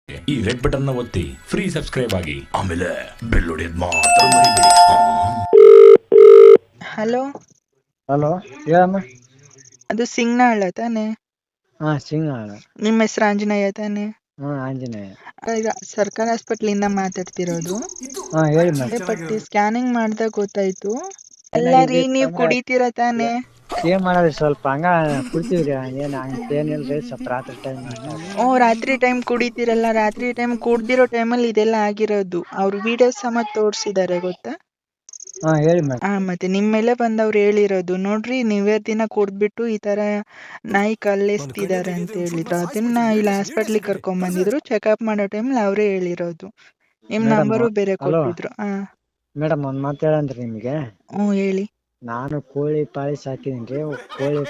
ಈ red button ನ ಒತ್ತಿ ಫ್ರೀ ಸಬ್ಸ್ಕ್ರೈಬ್ ಆಗಿ ಆಮೇಲೆ ಬೆಲ್ ಹೊಡೆಯೋದ್ ಮಾತ್ರ ಮರಿಬೇಡಿ. ಹಲೋ, ಹಲೋ ಹೇಳಮ್ಮ. ಅದು ಸಿಂಗ್ನಾಳ ತಾನೆ? ಹಾ ಸಿಂಗಾಳ. ನಿಮ್ಮ ಹೆಸರು ಆಂಜನೇಯ ತಾನೆ? ಹಾ ಆಂಜನೇಯ. ಈಗ ಸರ್ಕಾರಿ ಹಾಸ್ಪಿಟ್ಲಿಂದ ಮಾತಾಡ್ತಿರೋದು. ಹಾ ಹೇಳಿ ಮೇಡಮ್. ಪಟ್ಟಿ ಸ್ಕ್ಯಾನಿಂಗ್ ಮಾಡ್ದಾಗ ಗೊತ್ತಾಯ್ತು. ಎಲ್ಲ ರೀ, ಏನಾಗಿದೆ ನೀವ್ ಅಂದ್ರೆ ಕುಡಿತೀರಾ ತಾನೆ? ಏನ್ ಮಾಡೋದ್ರಿ, ಸ್ವಲ್ಪ ಹಂಗ ಕುಡ್ತೀವ್ರಿ. ಏನಿಲ್ರಿ, ಸ್ವಲ್ಪ ರಾತ್ರಿ ಟೈಮ್ ಅಷ್ಟ. ರಾತ್ರಿ ಟೈಮ್ ಕುಡಿತೀರಲ್ಲ, ರಾತ್ರಿ ಟೈಮ್ ಕುಡ್ದಿರೋ ಟೈಮಲ್ಲಿ ಇದೆಲ್ಲ ಆಗಿರೋದು. ಅವ್ರು ವಿಡಿಯೋಸ್ ಸಮ ತೋರ್ಸಿದಾರೆ ಗೊತ್ತಾ? ಹಾ ಹೇಳಿ ಮೇಡಮ್. ಮತ್ತೆ ನಿಮ್ಮ ಮೇಲೆ ಬಂದವ್ರು ಹೇಳಿರೋದು ನೋಡ್ರಿ, ನೀವೇ ದಿನ ಕುಡ್ದ್ಬಿಟ್ಟು ಈ ತರ ನಾಯಿ ಕಲ್ಲೆಸ್ತಿದಾರೆ ಅಂತ ಹೇಳಿದ್ರು. ಅದನ್ನ ಇಲ್ಲಿ ಹಾಸ್ಪಿಟ್ಲಿಗೆ ಕರ್ಕೊಂಡ್ ಬಂದಿದ್ರು. ಚೆಕಪ್ ಮಾಡೋ ಟೈಮಲ್ಲಿ ಅವರೇ ಹೇಳಿರೋದು. ನಿಮ್ ಮೇಡಮ್ ನಂಬರು ಬೇರೆ ಹಲೋ ಕೊಟ್ಟಿದ್ರು. ಮೇಡಮ್, ಒಂದ್ ಮಾತು ಹೇಳಂದ್ರಿ ನಿಮ್ಗೆ. ಹೇಳಿ. ನಾನು ಕೋಳಿ ಪಾಳಿ ಸಾಕಿದೀನ್ರಿ. ಕೋಳಿ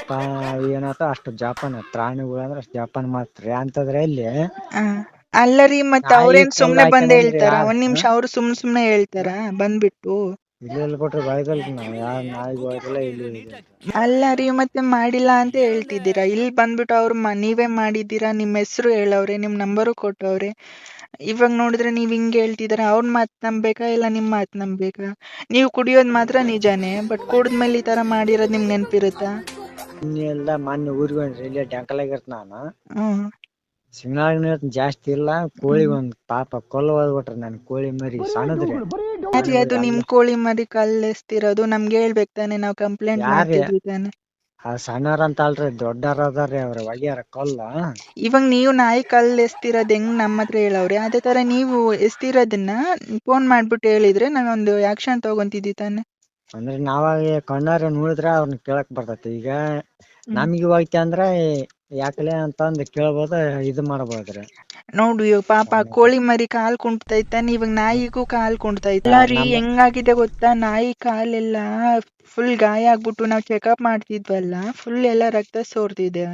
ಏನಾತ ಅಷ್ಟು ಜಾಪಾನ ಪ್ರಾಣಿಗಳು ಅಂದ್ರೆ ಅಷ್ಟು ಜಾಪಾನ ಮಾಡ್ತ್ರಿ. ಅಂತದ್ರಲ್ಲಿ ಅಲ್ಲರಿ, ಮತ್ತೆ ನಾಯಿ ಅವ್ರೇನ್ ಕಲ್ಲು ಸುಮ್ನೆ ಬಂದ್ ಹಾಕ್ಯದಂದ್ರೆ ಹೇಳ್ತಾರ? ಯಾರು? ಒಂದ್ ನಿಮಿಷ, ಅವ್ರು ಸುಮ್ನೆ ಹೇಳ್ತಾರ ಬಂದ್ಬಿಟ್ಟು? ಇಲ್ಲಿ ಕೊಟ್ರೆ ಬಾಯ್ದಲ್ರಿ, ನಾವು ಯಾರು ನಾಯಿಗೂ ಹೋಗಿಲ್ಲ ಇಲ್ಲಿ. ಅಲ್ಲ ರೀ, ಮತ್ತೆ ಮಾಡಿಲ್ಲ ಅಂತ ಹೇಳ್ತಿದ್ದೀರಾ. ಇಲ್ಲಿ ಬಂದ್ಬಿಟ್ಟು ಅವ್ರು ನೀವೇ ಮಾಡಿದ್ದೀರಾ, ನಿಮ್ಮ ಹೆಸರು ಹೇಳವ್ರೆ, ನಿಮ್ ನಂಬರು ಕೊಟ್ಟವ್ರೆ. ಇವಾಗ ನೋಡಿದ್ರೆ ನೀವ್ ಹಿಂಗ್ ಹೇಳ್ತಿದಾರ. ಅವ್ರ ಮಾತ್ ನಂಬೇಕಾ ಇಲ್ಲ ನಿಮ್ ಮಾತ್ ನಂಬೇಕಾ? ನೀವು ಕುಡಿಯೋದ್ ಮಾತ್ರ ನಿಜಾನೇ, ಬಟ್ ಕುಡಿದ್ಮೇಲೆ ಈ ತರ ಮಾಡಿರೋದ್ ನಿಮ್ಗೆ ನೆನ್ಪಿರುತ್ತಾ? ಎಲ್ಲ ಮೊನ್ನೆ ಊರಿಗೆ ಹೋಗ್ರಿ, ಇಲ್ಲೇ ಟ್ಯಾಂಕಲಾಗಿರ್ತ ನಾನು. ಹ್ಮ್ ಸಿಂಗಾಳ ಜಾಸ್ತಿ ಇಲ್ಲ. ಕೋಳಿ ಒಂದ್ ಪಾಪ ಕೊಲ್ಲ ಹೋಗ್ಬಿಟ್ರಿ. ನನ್ ಕೋಳಿ ಮರಿ ಸಣ್ಣದ್ರಿ. ಅರಿ, ಅದು ನಿಮ್ ಕೋಳಿ ಮರಿ ಕಲ್ಲೆಸ್ತಿರೋದು ನಮ್ಗೆ ಹೇಳ್ಬೇಕು ತಾನೆ? ನಾವ್ ಕಂಪ್ಲೇಂಟ್ ಯಾರೇ ಮಾಡ್ತಿದ್ವಿ ತಾನೆ? ಆ ಸಣ್ಣಾರ ಅಂತ ಅಲ್ರಿ, ದೊಡ್ಡಾರ ಅದಾರ್ರಿ. ಅವ್ರ ಒಗ್ಯಾರ ಕೊಲ್ಲ. ಇವಾಗ ನೀವು ನಾಯಿ ಕಲ್ಲು ಎಸ್ತಿರೋದ್ ಹೆಂಗ್ ನಮ್ಮ ಹತ್ರ ಹೇಳವ್ರೆ, ಅದೇ ತರ ನೀವು ಎಸ್ತಿರೋದನ್ನ ಫೋನ್ ಮಾಡ್ಬಿಟ್ಟು ಹೇಳಿದ್ರೆ ನಾವೊಂದು ಆಕ್ಷನ್ ತಗೊಂತಿದ್ವಿ ತಾನೆ? ಅಂದ್ರೆ ನಾವಾಗ ಕಣ್ಣಾರ ನೋಡಿದ್ರ ಅವ್ರನ್ನ ಕೇಳಕ್ ಬರ್ತೈತಿ. ಈಗ ನಮ್ಗೆ ಹೋಯ್ತಿ ಅಂದ್ರೆ ಯಾಕಲೆ ಅಂತಂದು ಕೇಳ್ಬೋದ, ಇದು ಮಾಡ್ಬೋದ್ರಿ. ನೋಡು, ಇವಾಗ ಪಾಪ ಕೋಳಿ ಮರಿ ಕಾಲ್ ಕುಂಟ್ತೈತಾನೆ, ಇವಾಗ ನಾಯಿಗೂ ಕಾಲ್ ಕುಂಟ್ತೈತೆ. ಎಲ್ಲ ರೀ, ಹೆಂಗಾಗಿದೆ ಗೊತ್ತಾ? ನಾಯಿ ಕಾಲೆಲ್ಲ ಫುಲ್ ಗಾಯ ಆಗ್ಬಿಟ್ಟು ನಾವ್ ಚೆಕಪ್ ಮಾಡ್ತಿದ್ವಲ್ಲ, ಫುಲ್ ಎಲ್ಲ ರಕ್ತ ಸೋರ್ತಿದೆ.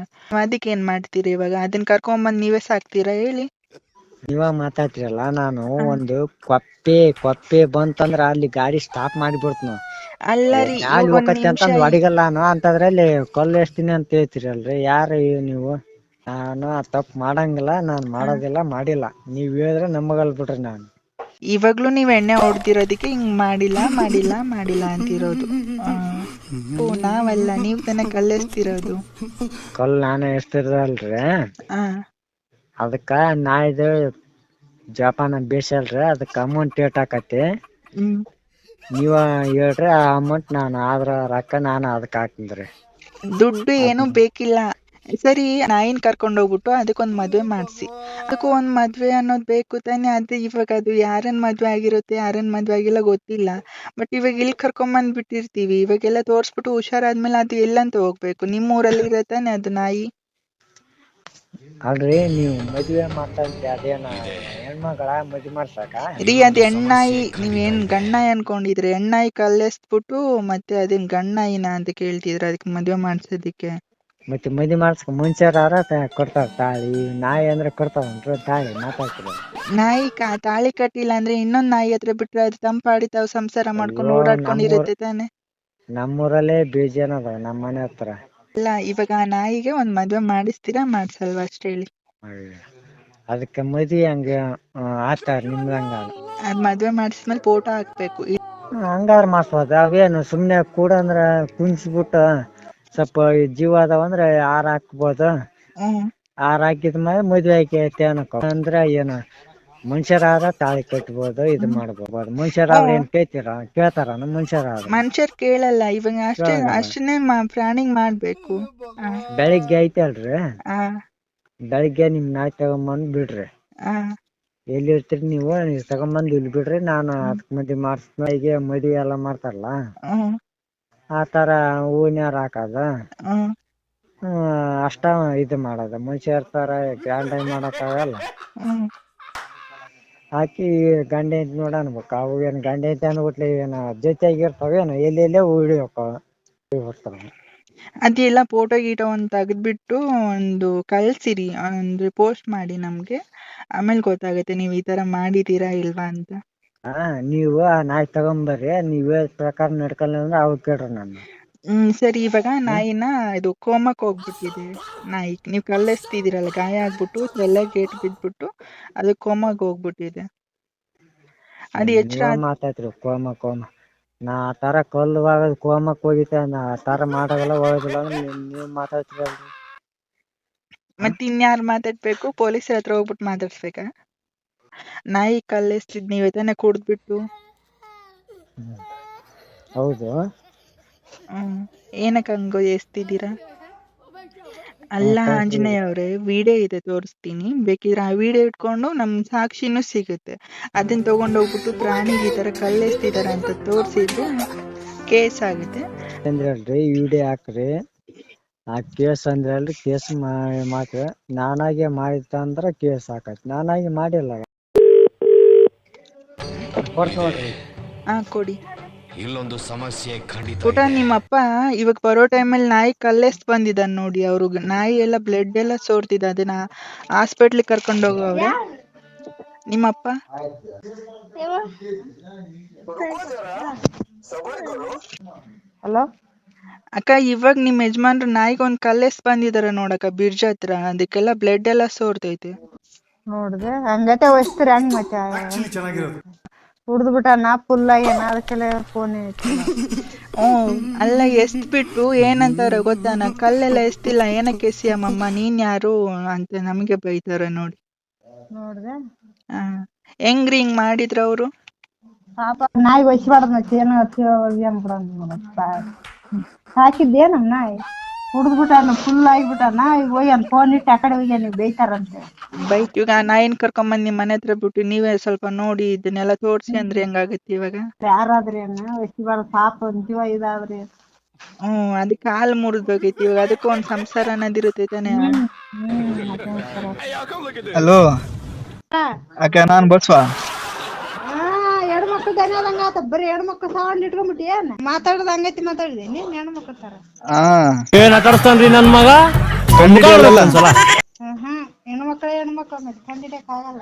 ಅದಕ್ಕೆ ಏನ್ ಮಾಡ್ತೀರಿ ಇವಾಗ? ಅದನ್ನ ಕರ್ಕೊಂಬಂದ್ ನೀವೇ ಸಾಕ್ತೀರಾ ಹೇಳಿ? ನೀವ ಮಾತಾಡ್ತಿರಲ್ಲ, ನಾನು ಒಂದು ಕೊಪ್ಪೆ ಬಂತಂದ್ರ ಅಲ್ಲಿ ಗಾಡಿ ಸ್ಟಾಪ್ ಮಾಡಿಬಿಡ್ತನ. ಅಲ್ಲ ರೀ, ಮ್ಯಾಲ ಇವಾಗ ಒಂದ್ ಹೋಗತಿ ನಿಮಿಷ ಅಂತಂದ್ ಹೊಡಿಗಲ್ಲಾನು ಅಂತದ್ರಲ್ಲಿ ಕೊಲ್ಲ ಎಸ್ತೀನಿ ಅಂತ ಹೇಳ್ತಿರಲ್ರಿ. ಯಾರು ನೀವು? ನಾನು ಆ ತಪ್ಪು ಮಾಡಂಗಿಲ್ಲ, ನಾನ್ ಮಾಡೋದಿಲ್ಲ, ಮಾಡಿಲ್ಲ. ನೀವ್ ಹೇಳಿದ್ರೆ ನಮ್ಮಗಲ್ ಬಿಡ್ರಿ. ನಾನು ಇವಾಗ್ಲೂ ನೀವ್ ಎಣ್ಣೆ ಹೊಡ್ದಿರೋದಕ್ಕೆ ಹಿಂಗ್ ಮಾಡಿಲ್ಲ ಮಾಡಿಲ್ಲ ಮಾಡಿಲ್ಲ ಅಂತಿರೋದು. ನಾವಲ್ಲ, ನೀವ್ ತಾನೇ ಕಲ್ಲೆಸ್ತಿರೋದು. ಕಲ್ ನಾನೇ ಎಸ್ತಿರಲ್ರಿ. ಆ ಅದಕ್ಕ ನಾಯಿದು ಜಪಾನ ಬೇಸಲ್ರಿ. ಅದಕ್ಕೆ ಅಮೌಂಟ್ ಏಟ್ ಆಕತಿ ಹ್ಮ್ ನೀವ ಹೇಳ್ರಿ. ಆ ಅಮೌಂಟ್ ನಾನು ಆದ್ರ ರೊಕ್ಕ ನಾನು ಅದಕ್ ಹಾಕ್ತಿನ್ರಿ. ದುಡ್ಡು ಏನು ಬೇಕಿಲ್ಲ. ಸರಿ, ನಾಯಿನ್ ಕರ್ಕೊಂಡ್ ಹೋಗ್ಬಿಟ್ಟು ಅದಕ್ಕೊಂದ್ ಮದ್ವೆ ಮಾಡ್ಸಿ. ಅದಕ್ಕೂ ಒಂದ್ ಮದ್ವೆ ಅನ್ನೋದ್ ಬೇಕು ತಾನೆ? ಅದು ಇವಾಗ ಅದು ಯಾರನ್ ಮದ್ವೆ ಆಗಿರುತ್ತೆ, ಯಾರನ್ ಮದ್ವೆ ಆಗಿಲ್ಲ ಗೊತ್ತಿಲ್ಲ. ಬಟ್ ಇವಾಗ ಇಲ್ಲಿ ಕರ್ಕೊಂಬಂದ್ ಬಿಟ್ಟಿರ್ತೀವಿ. ಇವಾಗೆಲ್ಲ ತೋರ್ಸ್ಬಿಟ್ಟು ಹುಷಾರಾದ್ಮೇಲೆ ಅದು ಎಲ್ಲಂತ ಹೋಗ್ಬೇಕು? ನಿಮ್ ಊರಲ್ಲಿ ಇರತ್ತಾನೆ ಅದು ನಾಯಿ? ಅಲ್ರಿ, ನೀವು ಮದ್ವೆ ಮಾಡ್ತಂತ್ರಿ, ಅದೇನ ಹೆಣ್ಮಗಳ ಮದ್ವೆ ಮಾಡ್ಸಕ? ರೀ, ಅದ್ ಹೆಣ್ಣಾಯಿ. ನೀವೇನ್ ಗಂಡ್ನಾಯಿ ಅನ್ಕೊಂಡಿದ್ರಿ? ಹೆಣ್ಣಾಯಿ ಕಲ್ಲೆಸ್ಬಿಟ್ಟು ಮತ್ತೆ ಅದೇನ್ ಗಂಡ್ನಾಯಿನ ಅಂತ ಕೇಳ್ತಿದ್ರ ಅದಕ್ಕೆ ಮದ್ವೆ ಮಾಡ್ಸೋದಿಕ್ಕೆ? ಮತ್ತೆ ಮದ್ವೆ ಮಾಡ್ಸಕ ಮುಂಚೆರ ಕೊಡ್ತಾರ ತಾಳಿ. ನಾಯಿ ಅಂದ್ರೆ ಕೊಡ್ತಾವನ್ರಿ ತಾಳಿ? ಮಾತಾಡ್ತಿರ. ನಾಯಿ ತಾಳಿ ಕಟ್ಟಿಲ್ಲ ಅಂದ್ರೆ ಇನ್ನೊಂದ್ ನಾಯಿ ಹತ್ರ ಬಿಟ್ರೆ ಅದು ತಂಪಾಡಿ ತಾವು ಸಂಸಾರ ಮಾಡ್ಕೊಂಡು ಅಯ್ಯೋ, ಓಡಾಡ್ಕೊಂಡಿರುತ್ತೆ ತಾನೆ? ನಮ್ಮೂರಲ್ಲೇ ಬೀಜನ ಅದಾವ, ನಮ್ ಮನೆ ಹತ್ರ. ಅಲ್ಲ, ಇವಾಗ ಆ ನಾಯಿಗೆ ಒಂದ್ ಮದ್ವೆ ಮಾಡಿಸ್ತೀರಾ ಮಾಡ್ಸಲ್ವಾ ಅಷ್ಟ್ ಹೇಳಿ? ಅದಕ್ಕೆ ಮದ್ವಿ ಹಂಗ ಆತಾರ ನಿಮ್ದಂಗ? ಅದ್ ಮದ್ವೆ ಮಾಡಿಸ್ಮೇಲೆ ಫೋಟೋ ಹಾಕ್ಬೇಕು. ಹಂಗಾರ ಮಾಡ್ಸ್ಬೋದ? ಅವೇನು ಸುಮ್ನೆ ಕೂಡಂದ್ರ ಕುಣ್ಸ್ಬಿಟ್ಟ ಸ್ವಲ್ಪ ಜೀವ ಅದಾವಂದ್ರೆ ಹಾರ ಹಾಕ್ಬೋದು. ಹಾರ ಹಾಕಿದ್ಮೇಲೆ ಮದ್ವೆ ಆಯ್ಕೆ ಅನಕ ಅಂದ್ರ ಏನು? ಮನುಷ್ಯರಾದ್ರ ತಾಳಿ ಕಟ್ಬೋದು, ಇದು ಮಾಡ್ಬೋದು. ಮನುಷ್ಯರಾದ್ರ ಏನ್ ಕೇಳ್ತಾರ? ಮನುಷ್ಯರ್ ಕೇಳಲ್ಲ. ಇವಾಗ ಕೇಳಂಗಿಲ್ಲ. ಅಷ್ಟನ್ನೇ ಪ್ರಾಣಿಗ್ ಮಾಡ್ಬೇಕು. ಬೆಳಿಗ್ಗೆ ಐತಲ್ರಿ, ಆ ಬೆಳಿಗ್ಗೆ ನಿಮ್ ನಾಯಿ ತಗೊಂಬಂದ್ ಬಿಡ್ರಿ. ಎಲ್ಲಿ ಇರ್ತೀರಿ ನೀವು ತಗೊಂಬಂದ್ ಇಲ್ ಬಿಡ್ರಿ. ನಾನು ಅದಕ್ ಮದ್ವಿ ಮಾಡಿಸ್ಮೇಲೆ ಮದ್ವಿ ಎಲ್ಲಾ ಮಾಡ್ತಾರಲ್ಲ, ಆತರ ಹೂವಿನಾರ ಹಾಕದ, ಅಷ್ಟ ಇದು ಮಾಡೋದು. ಮನುಷ್ಯರ್ ತರ ಗ್ರ್ಯಾಂಡ್ ಆಗಿ ಮಾಡಕ್ ಆಗಲ್ಲ. ಹಾಕಿ ಗಂಡ ಹೆಂಡ್ತಿ ನೋಡ ಅನ್ಬೇಕ. ಅವು ಏನ್ ಗಂಡ ಹೆಂಡ್ತಿ ಅಂದ್ಬಿಟ್ಲೆ ಏನ ಜೊತೆಯಾಗಿರ್ತಾವೇನು? ಎಲ್ಲೆಲ್ಲೋ ಬರ್ತಾವ. ಅದೆಲ್ಲ ಫೋಟೋ ಗೀಟೋ ಒಂದ್ ತೆಗ್ದ್ಬಿಟ್ಟು ಒಂದು ಕಳ್ಸಿರಿ, ಅಂದ್ರೆ ಪೋಸ್ಟ್ ಮಾಡಿ ನಮ್ಗೆ. ಆಮೇಲೆ ಗೊತ್ತಾಗತ್ತೆ ನೀವ್ ಈ ತರ ಮಾಡಿದೀರಾ ಇಲ್ವಾ ಅಂತ. ನೀವು ಆ ನಾಯಿ ತಗೊಂಬರ್ರಿ. ನೀವ್ ಹೇಳಿದ ಪ್ರಕಾರ ನಡ್ಕಲ್ಲ ಅಂದ್ರೆ ಅವಾಗ ಕೇಳ್ರಿ ನನ್ನ. ಸರಿ ಇವಾಗ ನಾಯಿನ ಇದು ಕೋಮಕ್ ಹೋಗ್ಬಿಟ್ಟಿದೆ. ನಾಯಿ ನೀವ್ ಕಲ್ಲೆಸ್ತಿದ್ದೀರಲ್ಲ, ಗಾಯ ಆಗ್ಬಿಟ್ಟು ತಲೆಗೆ ಗೇಟ್ ಬಿದ್ಬಿಟ್ಟು ಅದು ಕೋಮಾಗ್ ಹೋಗ್ಬಿಟ್ಟಿದೆ. ಅದು ಎಚ್ಚರ ನೀವ್ ಮಾತಾಡ್ತೀರಿ ಕೋಮ ನಾ ಆ ತರ ಕೊಲ್ಲುವಾಗ ಕೋಮಕ್ ಹೋಗಿದ್ದೆ, ನಾ ಆ ತರ ಮಾಡಾಗಲ್ಲ ಹೋಗೋದಿಲ್ಲ ಅಂದ್ರೆ ನೀವ್ ಮಾತಾಡ್ತೀರಲ್ರಿ. ಮತ್ತೆ ಇನ್ಯಾರು ಮಾತಾಡ್ಬೇಕು? ಪೊಲೀಸರ ಹತ್ರ ಹೋಗ್ಬಿಟ್ಟು ಮಾತಾಡ್ಸ್ಬೇಕಾ? ನಾಯಿ ಕಲ್ಲೆಸ್ತಿದ್ ನೀವೇ ತಾನೇ ಕುಡ್ದ್ಬಿಟ್ಟು. ಹೌದು. ಏನಕ್ಕೆ ಹಂಗ ಎಸ್ತಿದ್ದೀರಾ? ಅಲ್ಲ ಆಂಜನೇಯ ಅವ್ರೆ, ವಿಡಿಯೋ ಇದೆ ತೋರಿಸ್ತೀನಿ, ಬೇಕಿದ್ರೆ ಆ ವಿಡಿಯೋ ಇಟ್ಕೊಂಡು ನಮ್ ಸಾಕ್ಷಿನೂ ಸಿಗುತ್ತೆ. ಅದನ್ನ ತಗೊಂಡೋಗ್ಬಿಟ್ಟು ಪ್ರಾಣಿಗೆ ಈ ತರ ಕಲ್ಲೆಸ್ತಿದಾರ ಅಂತ ತೋರ್ಸಿದ್ರೆ ಕೇಸ್ ಆಗುತ್ತೆ. ಅಂದ್ರೆ ಅಲ್ರಿ ವಿಡಿಯೋ ಹಾಕ್ರಿ, ಆ ಕೇಸ್ ಅಂದ್ರೆ ಅಲ್ರಿ ಕೇಸ್ ಮಾಡ್ರಿ. ನಾನಾಗೆ ಮಾಡಿತ್ತಂದ್ರ ಕೇಸ್ ಹಾಕೈತಿ, ನಾನಾಗಿ ಮಾಡಿಲ್ಲ. ಕೊಡ್ಸ್ ನೋಡ್ರಿ. ಕೊಡಿ. ಇಲ್ಲೊಂದು ಸಮಸ್ಯೆ ಖಂಡಿತ ಪುಟ ನಿಮ್ಮಪ್ಪ ಇವಾಗ ಬರೋ ಟೈಮಲ್ಲಿ ನಾಯಿ ಕಲ್ಲೆಸ್ಟ್ ಬಂದಿದ್ದಾನೆ ನೋಡಿ. ಅವ್ರಿಗೆ ನಾಯಿ ಎಲ್ಲ ಬ್ಲಡ್ ಎಲ್ಲ ಸೋರ್ತಿದೆ, ಅದನ್ನ ಹಾಸ್ಪಿಟ್ಲಿಗೆ ಕರ್ಕೊಂಡು ಹೋಗವ್ರೆ ನಿಮ್ಮಪ್ಪ. ಹಲೋ ಅಕ್ಕ, ಇವಾಗ ನಿಮ್ ಯಜಮಾನ್ರು ನಾಯಿಗೆ ಒಂದ್ ಕಲ್ಲೆಸ್ಟ್ ಬಂದಿದಾರ ನೋಡಕ್ಕ ಬಿರ್ಜ್ ಹತ್ರ, ಅದಕ್ಕೆಲ್ಲ ಬ್ಲಡ್ ಎಲ್ಲ ಸೋರ್ತೈತೆ. ನೋಡ್ದೆ ಹಂಗತೆ ವಹಿಸ್ತೀರಿ ಹಂಗ ಮತ್ತೆ ಕುಡ್ದು ಬಿಟ್ಟ ನಾ ಫುಲ್ ಆಗ್ಯಾನ, ಅದಕ್ಕೆಲ್ಲ ಫೋನ್ ಅಲ್ಲ ಎಷ್ಟ್ ಬಿಟ್ಟು ಏನಂತಾರ ಗೊತ್ತಾನ, ಕಲ್ಲೆಲ್ಲ ಎಷ್ಟಿಲ್ಲ ಏನಕ್ಕೆ ಎಸಿಯಮ್ಮಮ್ಮ ನೀನ್ ಯಾರು ಅಂತ ನಮಗೆ ಬೈತಾರ ನೋಡಿ. ನೋಡ್ದೆ ಹೆಂಗ್ರಿ ಹಿಂಗ್ ಮಾಡಿದ್ರ ಅವ್ರು? ಪಾಪ ನಾಯಿ ವಹಿಸ್ಬಾರ್ದು ಮತ್ತೆ ಏನೋ ಏನ್ ಬಿಡ ಸಾಕಿದ್ದೇನ ನಾಯಿ ಕುಡ್ದು ಬಿಟ್ಟಾನ ಫುಲ್ ಆಗಿಬಿಟ್ಟಾನ. ಈಗ ಹೋಗ್ಯಾನ ಫೋನ್ ಇಟ್ಟು ಆ ಕಡೆ ಹೋಗ್ಯಾನ, ನೀವು ಬೈತಾರಂತೆ. ಬೈಕ್ ಇವಾಗ ಆ ನಾಯಿನ ಕರ್ಕೊಂಬಂದ್ ನಿಮ್ ಮನೆ ಹತ್ರ ಬಿಟ್ಟು ನೀವೇ ಸ್ವಲ್ಪ ನೋಡಿ ಇದನ್ನೆಲ್ಲ ತೋರ್ಸಿ ಅಂದ್ರೆ ಹೆಂಗಾಗತ್ತೆ ಇವಾಗ? ಯಾರಾದ್ರಿ ವಹಿಸ್ಬಾರ್ದು, ಪಾಪ ಒಂದ್ ಜೀವ ಇದಾದ್ರಿ. ಅದಕ್ಕೆ ಹಾಲು ಮುರಿದೋಗೈತಿ, ಇವಾಗ ಅದಕ್ಕೂ ಒಂದ್ ಸಂಸಾರ ಅನ್ನೋದಿರುತ್ತೆ ತಾನೆ. ಹಲೋ ಅಕ್ಕ, ನಾನ್ ಬಸ್ವ. ಹೆಣ್ಮಕ್ಳು ದನಿಯಾದಂಗ ಆತ, ಬರೀ ಹೆಣ್ಮಕ್ಳು ಸೌಂಡ್ ಇಟ್ಕೊಂಡ್ಬಿಟ್ಟು ಏನ್ ಮಾತಾಡೋದು ಹಂಗೈತಿ ಮಾತಾಡಿದೆ ನೀನ್ ಹೆಣ್ಮಕ್ಳು ತರ. ಏನ್ ಆಟಾಡ್ತಾನ್ರಿ ನನ್ ಮಗ? ಹೆಣ್ಮಕ್ಳು ಮತ್ತೆ ಕಂಡಿಡಿಯಕ್ ಆಗಲ್ಲ.